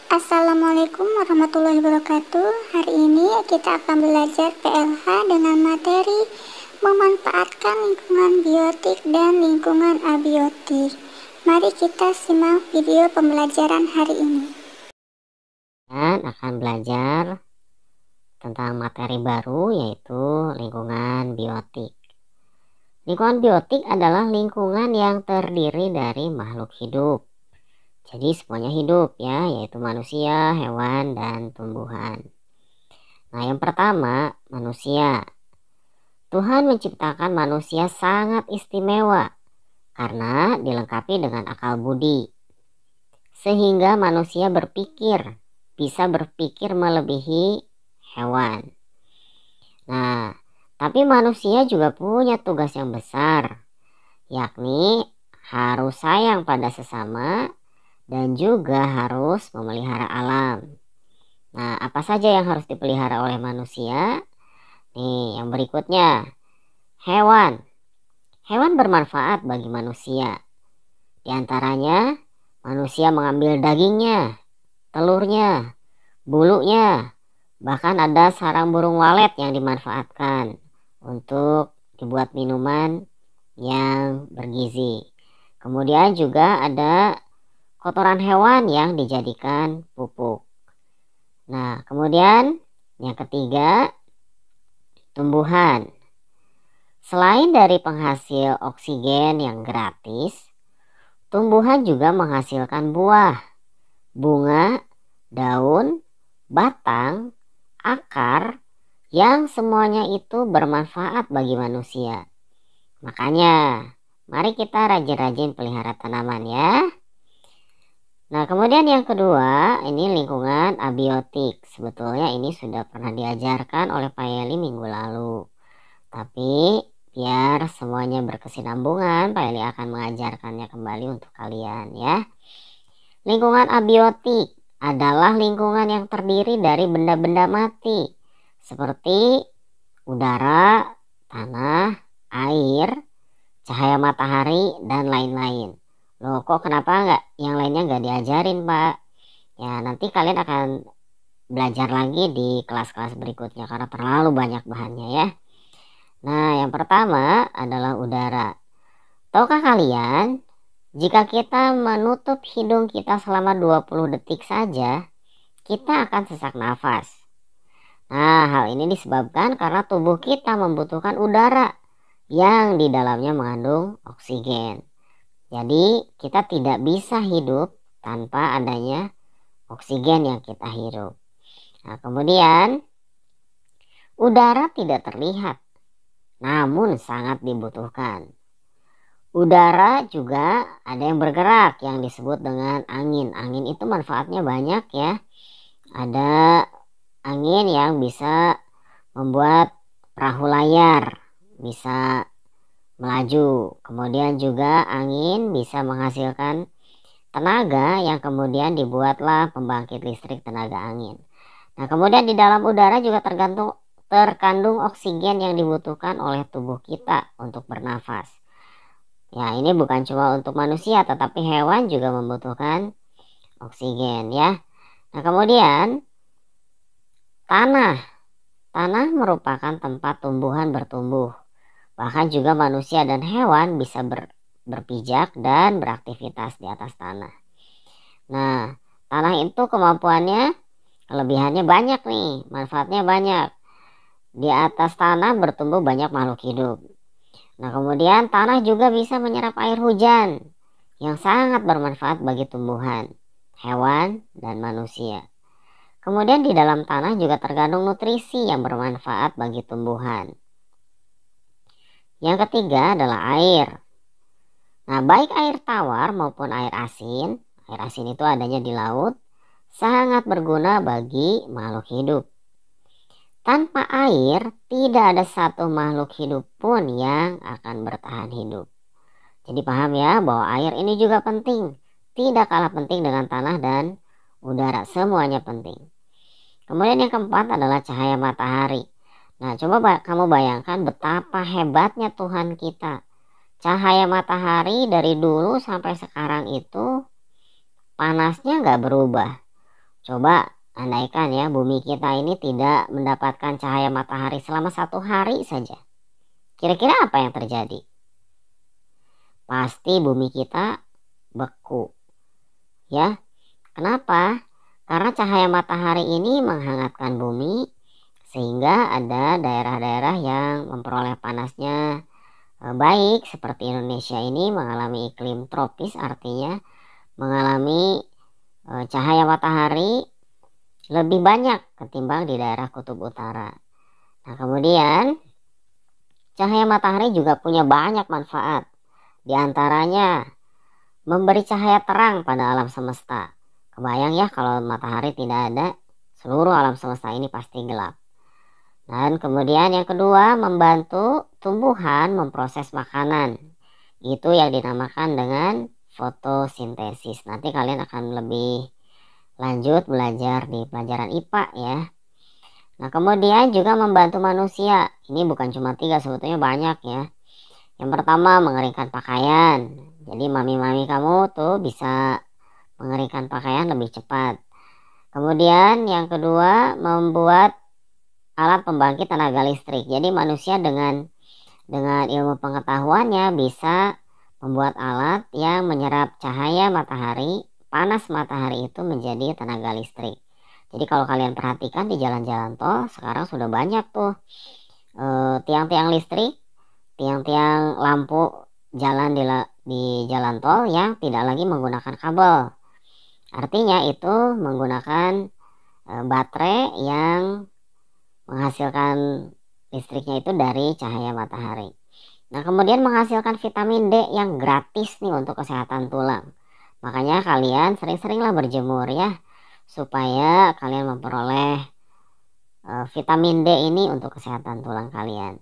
Assalamualaikum warahmatullahi wabarakatuh. Hari ini kita akan belajar PLH dengan materi memanfaatkan lingkungan biotik dan lingkungan abiotik. Mari kita simak video pembelajaran hari ini. Dan akan belajar tentang materi baru, yaitu lingkungan biotik. Lingkungan biotik adalah lingkungan yang terdiri dari makhluk hidup. Jadi semuanya hidup ya, yaitu manusia, hewan, dan tumbuhan. Nah, yang pertama, manusia. Tuhan menciptakan manusia sangat istimewa karena dilengkapi dengan akal budi, sehingga manusia bisa berpikir melebihi hewan. Nah, tapi manusia juga punya tugas yang besar, yakni harus sayang pada sesama dan juga harus memelihara alam. Nah, apa saja yang harus dipelihara oleh manusia? Nih, yang berikutnya, hewan. Hewan bermanfaat bagi manusia. Di antaranya, manusia mengambil dagingnya, telurnya, bulunya, bahkan ada sarang burung walet yang dimanfaatkan untuk dibuat minuman yang bergizi. Kemudian juga ada kotoran hewan yang dijadikan pupuk. Nah, kemudian yang ketiga, tumbuhan. Selain dari penghasil oksigen yang gratis, tumbuhan juga menghasilkan buah, bunga, daun, batang, akar, yang semuanya itu bermanfaat bagi manusia. Makanya, mari kita rajin-rajin pelihara tanaman ya. Nah, kemudian yang kedua, ini lingkungan abiotik. Sebetulnya ini sudah pernah diajarkan oleh Pak Yeli minggu lalu. Tapi biar semuanya berkesinambungan, Pak Yeli akan mengajarkannya kembali untuk kalian ya. Lingkungan abiotik adalah lingkungan yang terdiri dari benda-benda mati seperti udara, tanah, air, cahaya matahari, dan lain-lain. Loh, kok kenapa yang lainnya nggak diajarin, Pak? Ya, nanti kalian akan belajar lagi di kelas-kelas berikutnya karena terlalu banyak bahannya ya. Nah, yang pertama adalah udara. Tahukah kalian, jika kita menutup hidung kita selama 20 detik saja, kita akan sesak nafas. Nah, hal ini disebabkan karena tubuh kita membutuhkan udara yang di dalamnya mengandung oksigen. Jadi, kita tidak bisa hidup tanpa adanya oksigen yang kita hirup. Nah, kemudian udara tidak terlihat, namun sangat dibutuhkan. Udara juga ada yang bergerak yang disebut dengan angin. Angin itu manfaatnya banyak ya. Ada angin yang bisa membuat perahu layar bisa melaju. Kemudian juga angin bisa menghasilkan tenaga yang kemudian dibuatlah pembangkit listrik tenaga angin. Nah, kemudian di dalam udara juga terkandung oksigen yang dibutuhkan oleh tubuh kita untuk bernafas. Ya, ini bukan cuma untuk manusia, tetapi hewan juga membutuhkan oksigen ya. Nah, kemudian tanah. Tanah merupakan tempat tumbuhan bertumbuh. Bahkan juga manusia dan hewan bisa berpijak dan beraktivitas di atas tanah. Nah, tanah itu kelebihannya banyak nih, manfaatnya banyak. Di atas tanah bertumbuh banyak makhluk hidup. Nah, kemudian tanah juga bisa menyerap air hujan yang sangat bermanfaat bagi tumbuhan, hewan, dan manusia. Kemudian di dalam tanah juga terkandung nutrisi yang bermanfaat bagi tumbuhan. Yang ketiga adalah air. Nah, baik air tawar maupun air asin itu adanya di laut, sangat berguna bagi makhluk hidup. Tanpa air, tidak ada satu makhluk hidup pun yang akan bertahan hidup. Jadi paham ya bahwa air ini juga penting. Tidak kalah penting dengan tanah dan udara, semuanya penting. Kemudian yang keempat adalah cahaya matahari. Nah, coba kamu bayangkan betapa hebatnya Tuhan kita. Cahaya matahari dari dulu sampai sekarang itu panasnya nggak berubah. Coba andaikan ya bumi kita ini tidak mendapatkan cahaya matahari selama 1 hari saja. Kira-kira apa yang terjadi? Pasti bumi kita beku. Ya, kenapa? Karena cahaya matahari ini menghangatkan bumi sehingga ada daerah-daerah yang memperoleh panasnya baik, seperti Indonesia ini mengalami iklim tropis, artinya mengalami cahaya matahari lebih banyak ketimbang di daerah kutub utara. Nah, kemudian cahaya matahari juga punya banyak manfaat. Di antaranya memberi cahaya terang pada alam semesta. Kebayang ya kalau matahari tidak ada, seluruh alam semesta ini pasti gelap. Dan kemudian yang kedua, membantu tumbuhan memproses makanan. Itu yang dinamakan dengan fotosintesis. Nanti kalian akan lebih lanjut belajar di pelajaran IPA ya. Nah, kemudian juga membantu manusia. Ini bukan cuma 3, sebetulnya banyak ya. Yang pertama, mengeringkan pakaian. Jadi mami-mami kamu tuh bisa mengeringkan pakaian lebih cepat. Kemudian yang kedua, membuat alat pembangkit tenaga listrik. Jadi manusia dengan ilmu pengetahuannya bisa membuat alat yang menyerap cahaya matahari, panas matahari itu menjadi tenaga listrik. Jadi kalau kalian perhatikan di jalan-jalan tol sekarang sudah banyak tuh tiang-tiang listrik, tiang-tiang lampu jalan di jalan tol yang tidak lagi menggunakan kabel. Artinya itu menggunakan baterai yang menghasilkan listriknya itu dari cahaya matahari. Nah, kemudian menghasilkan vitamin D yang gratis nih untuk kesehatan tulang. Makanya kalian sering-seringlah berjemur ya, supaya kalian memperoleh vitamin D ini untuk kesehatan tulang kalian.